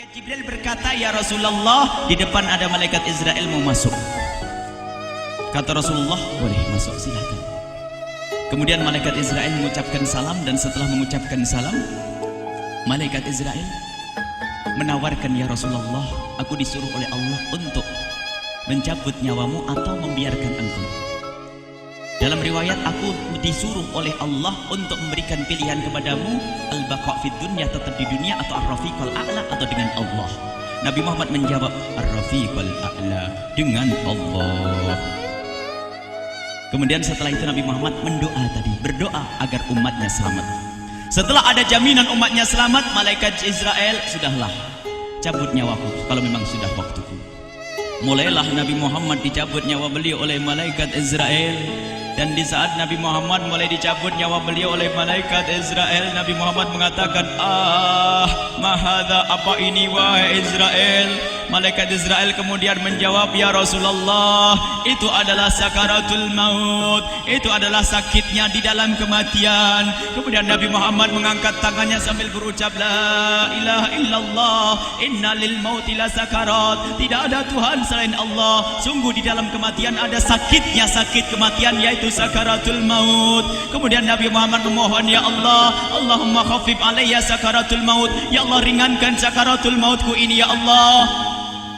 Malaikat Jibril berkata, "Ya Rasulullah, di depan ada malaikat Israel mau masuk." Kata Rasulullah, "Boleh masuk, silakan." Kemudian malaikat Israel mengucapkan salam, dan setelah mengucapkan salam, malaikat Israel menawarkan, "Ya Rasulullah, aku disuruh oleh Allah untuk mencabut nyawamu atau membiarkan engkau." Dalam riwayat, aku disuruh oleh Allah untuk memberikan pilihan kepadamu, al-baqa' fid dunya, tetap di dunia, atau ar-rafiqal a'la, atau dengan Allah. Nabi Muhammad menjawab, ar-rafiqal a'la, dengan Allah. Kemudian setelah itu Nabi Muhammad berdoa agar umatnya selamat. Setelah ada jaminan umatnya selamat, malaikat Israel, "Sudahlah, cabut nyawaku kalau memang sudah waktuku." Mulailah Nabi Muhammad dicabut nyawa beliau oleh malaikat Israel. Dan di saat Nabi Muhammad mulai dicabut nyawa beliau oleh malaikat Israel, Nabi Muhammad mengatakan, mahadha, apa ini wahai Israel? Malaikat Israel kemudian menjawab, "Ya Rasulullah, itu adalah sakaratul maut, itu adalah sakitnya di dalam kematian." Kemudian Nabi Muhammad mengangkat tangannya sambil berucap, "La ilaha illallah, inna lil mauti la sakarat." Tidak ada Tuhan selain Allah, sungguh di dalam kematian ada sakitnya, sakit kematian, yaitu sakaratul maut. Kemudian Nabi Muhammad memohon, "Ya Allah, Allahumma khaffif alayya sakaratul maut." Ya Allah, ringankan sakaratul mautku ini, ya Allah.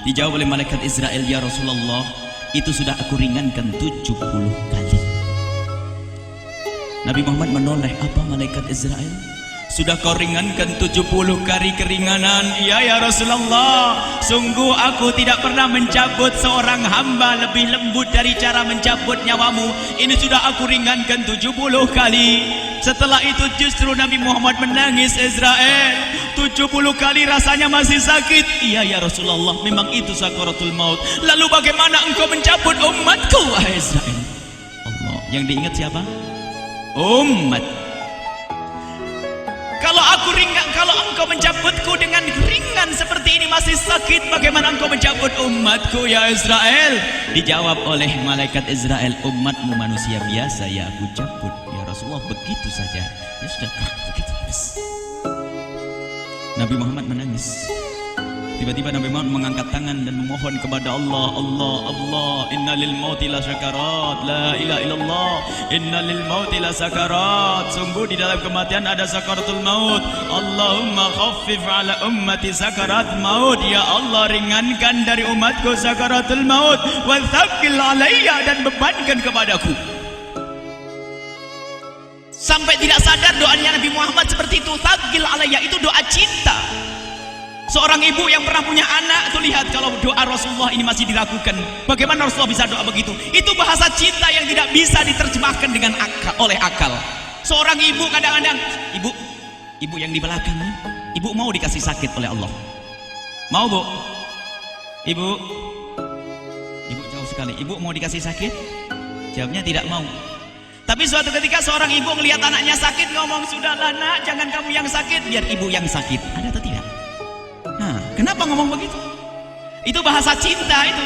Dijawab oleh malaikat Israel, "Ya Rasulullah, itu sudah aku ringankan 70 kali." Nabi Muhammad menoleh, "Apa malaikat Israel? Sudah kau ringankan 70 kali keringanan?" "Iya ya Rasulullah, sungguh aku tidak pernah mencabut seorang hamba lebih lembut dari cara mencabut nyawamu. Ini sudah aku ringankan 70 kali. Setelah itu justru Nabi Muhammad menangis, "Israel, 70 kali rasanya masih sakit." "Iya ya Rasulullah, memang itu sakaratul maut." "Lalu bagaimana engkau mencabut umatku wahai Israel?" Allah, yang diingat siapa? Umat. Kalau engkau mencabutku dengan ringan seperti ini masih sakit, bagaimana engkau mencabut umatku ya Israel? Dijawab oleh malaikat Israel, "Umatmu manusia biasa, ya aku cabut ya Rasulullah, begitu saja." Ya sudah, begitu habis. Nabi Muhammad menangis. Tiba-tiba Nabi Muhammad mengangkat tangan dan memohon kepada Allah, "Allah, Allah, inna lil mauti la sakarat, la ilaha illallah, inna lil mauti la sakarat." Sungguh di dalam kematian ada sakaratul maut. Allahumma khaffif ala ummati sakarat maut. Ya Allah, ringankan dari umatku sakaratul maut. Wa thaqqil alayya, dan bebankan kepadaku. Sampai tidak sadar doanya Nabi Muhammad seperti itu. Thaqqil alayya itu doa cinta. Seorang ibu yang pernah punya anak, tuh lihat kalau doa Rasulullah ini masih dilakukan. Bagaimana Rasulullah bisa doa begitu? Itu bahasa cinta yang tidak bisa diterjemahkan dengan oleh akal. Seorang ibu kadang-kadang, ibu yang di belakang, ibu mau dikasih sakit oleh Allah? Mau, Bu? Ibu jauh sekali. Ibu mau dikasih sakit? Jawabnya tidak mau. Tapi suatu ketika seorang ibu melihat anaknya sakit, ngomong, "Sudahlah nak, jangan kamu yang sakit, biar ibu yang sakit." Ada atau tidak? Kenapa ngomong begitu? Itu bahasa cinta itu.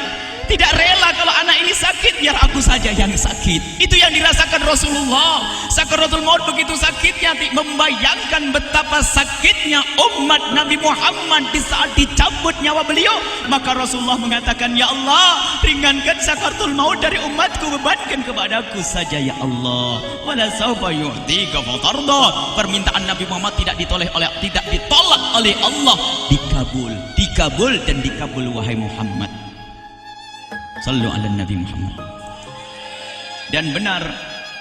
Tidak rela kalau anak ini sakit, biar aku saja yang sakit. Itu yang dirasakan Rasulullah. Sakaratul maut begitu sakitnya, membayangkan betapa sakitnya umat Nabi Muhammad di saat dicabut nyawa beliau. Maka Rasulullah mengatakan, "Ya Allah, ringankan sakaratul maut dari umatku, bebankan kepadaku saja ya Allah. Wala sawfa yu'tika fatarda." Permintaan Nabi Muhammad tidak ditolak oleh Allah, dikabul dan dikabul wahai Muhammad. Sallu ala Nabi Muhammad. Dan benar,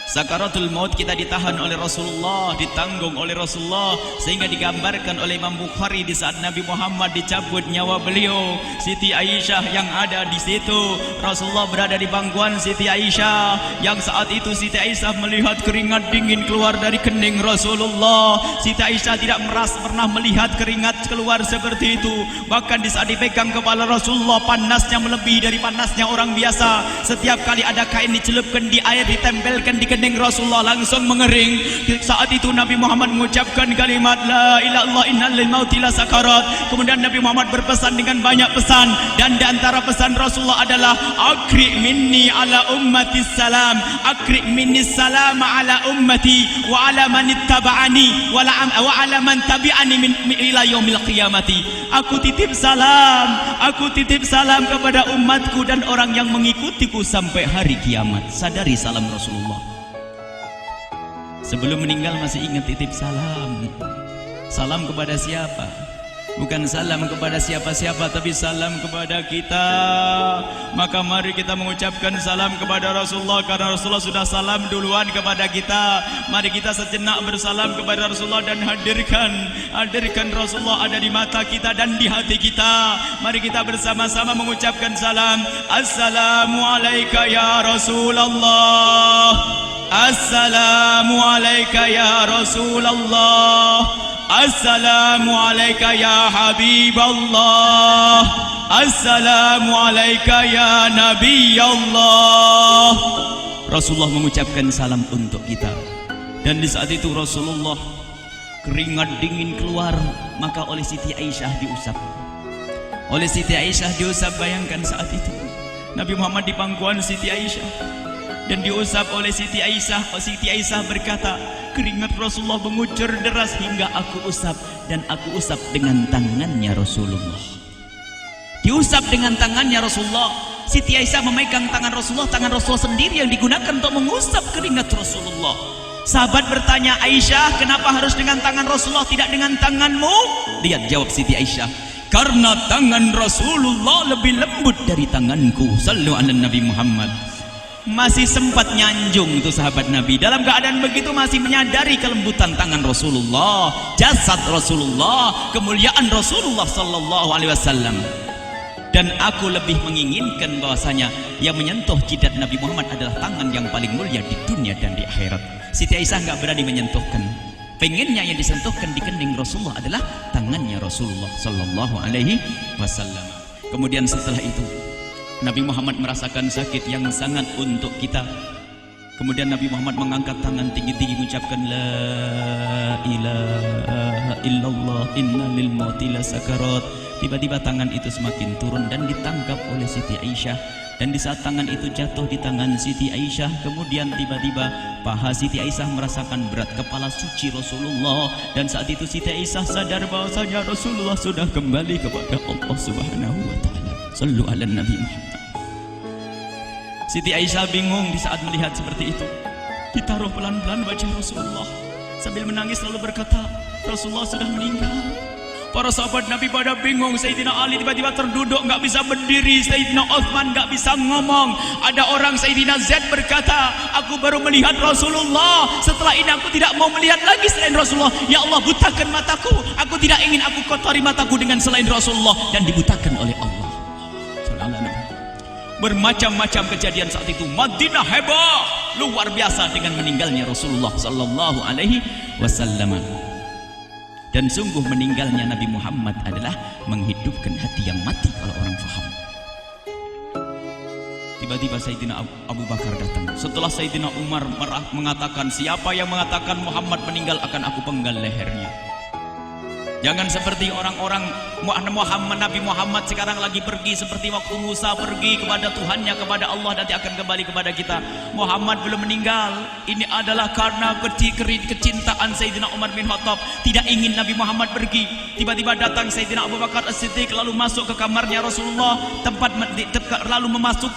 sakaratul maut kita ditahan oleh Rasulullah, ditanggung oleh Rasulullah, sehingga digambarkan oleh Imam Bukhari di saat Nabi Muhammad dicabut nyawa beliau. Siti Aisyah yang ada di situ, Rasulullah berada di pangkuan Siti Aisyah, yang saat itu Siti Aisyah melihat keringat dingin keluar dari kening Rasulullah. Siti Aisyah tidak pernah melihat keringat keluar seperti itu. Bahkan di saat dipegang kepala Rasulullah, panasnya melebihi dari panasnya orang biasa. Setiap kali ada kain dicelupkan di air, ditempelkan di kening Rasulullah langsung mengering. Saat itu Nabi Muhammad mengucapkan kalimat la ilaha illallah innal lil mauti la sakarat. Kemudian Nabi Muhammad berpesan dengan banyak pesan, dan di antara pesan Rasulullah adalah akri minni ala ummati salam, akri minni salam ala ummati wa ala man ittaba'ani wa ala man tabi'ani min ila yaumil qiyamati. Aku titip salam kepada umatku dan orang yang mengikutiku sampai hari kiamat. Sadari salam Rasulullah. Sebelum meninggal masih ingat titip salam. Salam kepada siapa? Bukan salam kepada siapa-siapa, tapi salam kepada kita. Maka mari kita mengucapkan salam kepada Rasulullah, karena Rasulullah sudah salam duluan kepada kita. Mari kita sejenak bersalam kepada Rasulullah dan hadirkan Rasulullah ada di mata kita dan di hati kita. Mari kita bersama-sama mengucapkan salam. Assalamualaikum ya Rasulullah. Assalamualaikum ya Rasulullah. Assalamualaikum ya Habiballah. Assalamualaikum ya Nabi Allah. Rasulullah mengucapkan salam untuk kita. Dan di saat itu Rasulullah keringat dingin keluar, maka oleh Siti Aisyah diusap. Oleh Siti Aisyah diusap. Bayangkan saat itu Nabi Muhammad di pangkuan Siti Aisyah dan diusap oleh Siti Aisyah. Siti Aisyah berkata, keringat Rasulullah mengucur deras hingga aku usap, dan aku usap dengan tangannya Rasulullah. Diusap dengan tangannya Rasulullah. Siti Aisyah memegang tangan Rasulullah sendiri yang digunakan untuk mengusap keringat Rasulullah. Sahabat bertanya, Aisyah, kenapa harus dengan tangan Rasulullah tidak dengan tanganmu? Lihat jawab Siti Aisyah, karena tangan Rasulullah lebih lembut dari tanganku. Sallu ala Nabi Muhammad. Masih sempat nyanjung itu sahabat Nabi. Dalam keadaan begitu masih menyadari kelembutan tangan Rasulullah, jasad Rasulullah, kemuliaan Rasulullah sallallahu alaihi wasallam. Dan aku lebih menginginkan bahwasanya yang menyentuh jidat Nabi Muhammad adalah tangan yang paling mulia di dunia dan di akhirat. Siti Aisyah nggak berani menyentuhkan. Pengennya yang disentuhkan di kening Rasulullah adalah tangannya Rasulullah sallallahu alaihi wasallam. Kemudian setelah itu Nabi Muhammad merasakan sakit yang sangat untuk kita. Kemudian Nabi Muhammad mengangkat tangan tinggi-tinggi mengucapkan la ilaha illallah inna lil mauti la sakarat. Tiba-tiba tangan itu semakin turun dan ditangkap oleh Siti Aisyah. Dan di saat tangan itu jatuh di tangan Siti Aisyah, kemudian tiba-tiba paha Siti Aisyah merasakan berat kepala suci Rasulullah. Dan saat itu Siti Aisyah sadar bahwasanya Rasulullah sudah kembali kepada Allah Subhanahu wa taala. Sallu ala Nabi Muhammad. Siti Aisyah bingung di saat melihat seperti itu. Ditaruh pelan-pelan wajah Rasulullah. Sambil menangis lalu berkata, Rasulullah sudah meninggal. Para sahabat Nabi pada bingung. Sayyidina Ali tiba-tiba terduduk, nggak bisa berdiri. Sayyidina Utsman nggak bisa ngomong. Ada orang Sayyidina Zaid berkata, aku baru melihat Rasulullah. Setelah ini aku tidak mau melihat lagi selain Rasulullah. Ya Allah, butakan mataku. Aku tidak ingin aku kotori mataku dengan selain Rasulullah. Dan dibutakan oleh Allah. Bermacam-macam kejadian saat itu. Madinah heboh luar biasa dengan meninggalnya Rasulullah sallallahu alaihi wasallam. Dan sungguh meninggalnya Nabi Muhammad adalah menghidupkan hati yang mati kalau orang faham. Tiba-tiba Sayyidina Abu Bakar datang. Setelah Sayyidina Umar mengatakan, siapa yang mengatakan Muhammad meninggal akan aku penggal lehernya. Jangan seperti orang-orang Nabi Muhammad sekarang lagi pergi seperti waktu Musa pergi kepada Tuhannya, kepada Allah, nanti akan kembali kepada kita. Muhammad belum meninggal. Ini adalah karena kecintaan Sayyidina Umar bin Khattab, tidak ingin Nabi Muhammad pergi. Tiba-tiba datang Sayyidina Abu Bakar As-Siddiq lalu masuk ke kamarnya Rasulullah, lalu masuk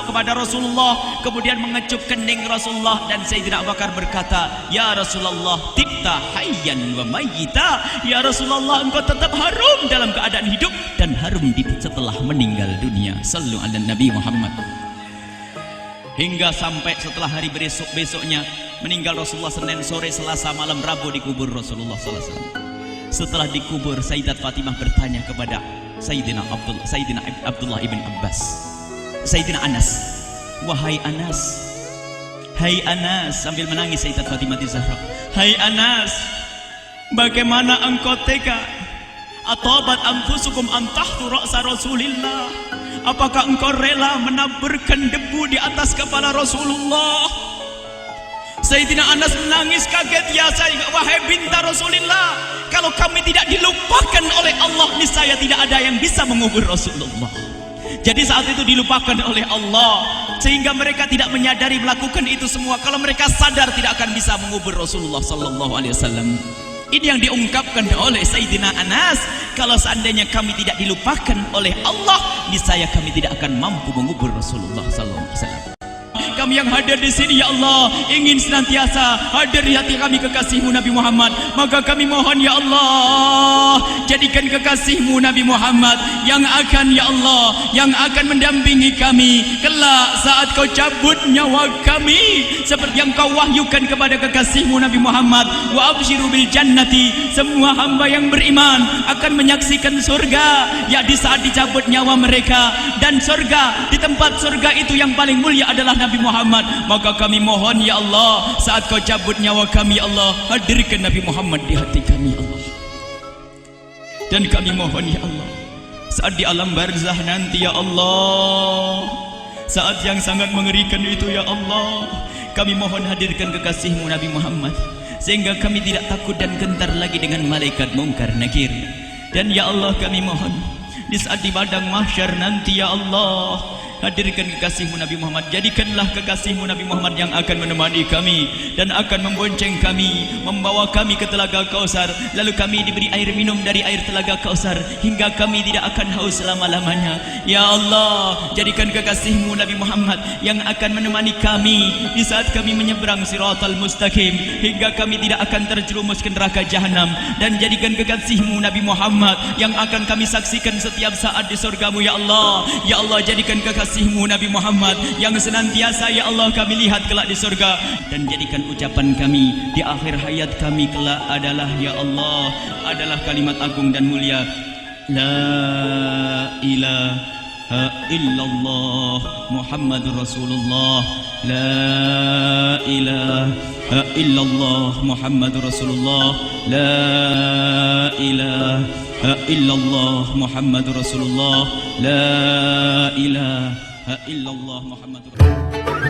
kepada Rasulullah, kemudian mengecup kening Rasulullah. Dan Sayyidina Abu Bakar berkata, ya Rasulullah, tibta hayyan wa mayyita. Ya Rasulullah, engkau tetap harum dalam keadaan hidup dan harum setelah meninggal dunia. Sallu ala Nabi Muhammad. Hingga sampai setelah hari besoknya meninggal Rasulullah, Senin sore, Selasa malam, Rabu dikubur Rasulullah sallallahu alaihi wasallam. Setelah dikubur, Sayyidat Fatimah bertanya kepada Sayyidina Abdullah ibn Abbas, Sayyidina Anas, wahai Anas, hai Anas, sambil menangis Sayyidat Fatimah Zahra, hai Anas, bagaimana engkau tega? Atabat anfusukum an tahtu ra'sa Rasulillah. Apakah engkau rela menaburkan debu di atas kepala Rasulullah? Sayyidina Anas menangis kaget, ya wahai binta Rasulullah, kalau kami tidak dilupakan oleh Allah, niscaya tidak ada yang bisa mengubur Rasulullah. Jadi saat itu dilupakan oleh Allah, sehingga mereka tidak menyadari melakukan itu semua. Kalau mereka sadar, tidak akan bisa mengubur Rasulullah sallallahu alaihi wasallam. Ini yang diungkapkan oleh Sayyidina Anas, kalau seandainya kami tidak dilupakan oleh Allah, niscaya kami tidak akan mampu mengubur Rasulullah sallallahu alaihi wasallam. Kami yang hadir di sini, ya Allah, ingin senantiasa hadir di hati kami kekasih-Mu Nabi Muhammad. Maka kami mohon, ya Allah, jadikan kekasih-Mu Nabi Muhammad yang akan, ya Allah, yang akan mendampingi kami kelak saat Kau cabut nyawa kami, seperti yang Kau wahyukan kepada kekasih-Mu Nabi Muhammad. Wa absyiru bil jannati, semua hamba yang beriman akan menyaksikan surga, ya di saat dicabut nyawa mereka. Dan surga, di tempat surga itu yang paling mulia adalah Nabi Muhammad. Maka kami mohon, ya Allah, saat Kau cabut nyawa kami, ya Allah, hadirkan Nabi Muhammad di hati kami, ya Allah. Dan kami mohon, ya Allah, saat di alam barzah nanti, ya Allah, saat yang sangat mengerikan itu, ya Allah, kami mohon hadirkan kekasih-Mu Nabi Muhammad, sehingga kami tidak takut dan gentar lagi dengan malaikat mungkar nakir. Dan ya Allah, kami mohon di saat di padang mahsyar nanti, ya Allah, hadirkan kekasih-Mu Nabi Muhammad. Jadikanlah kekasih-Mu Nabi Muhammad yang akan menemani kami dan akan membonceng kami, membawa kami ke telaga Kausar. Lalu kami diberi air minum dari air telaga Kausar hingga kami tidak akan haus selama-lamanya. Ya Allah, jadikan kekasih-Mu Nabi Muhammad yang akan menemani kami di saat kami menyeberang Siratal Mustaqim hingga kami tidak akan terjerumus ke neraka jahanam. Dan jadikan kekasih-Mu Nabi Muhammad yang akan kami saksikan setiap saat di surga-Mu, ya Allah. Ya Allah, jadikan kekasih-Mu Nabi Muhammad yang senantiasa, ya Allah, kami lihat kelak di surga. Dan jadikan ucapan kami di akhir hayat kami kelak adalah, ya Allah, adalah kalimat agung dan mulia, La ilaha illallah Muhammadur Rasulullah. La ilaha illallah Muhammadur Rasulullah. La ilaha illallah Muhammadur Rasulullah. La ilaha illallah Muhammadur Rasulullah.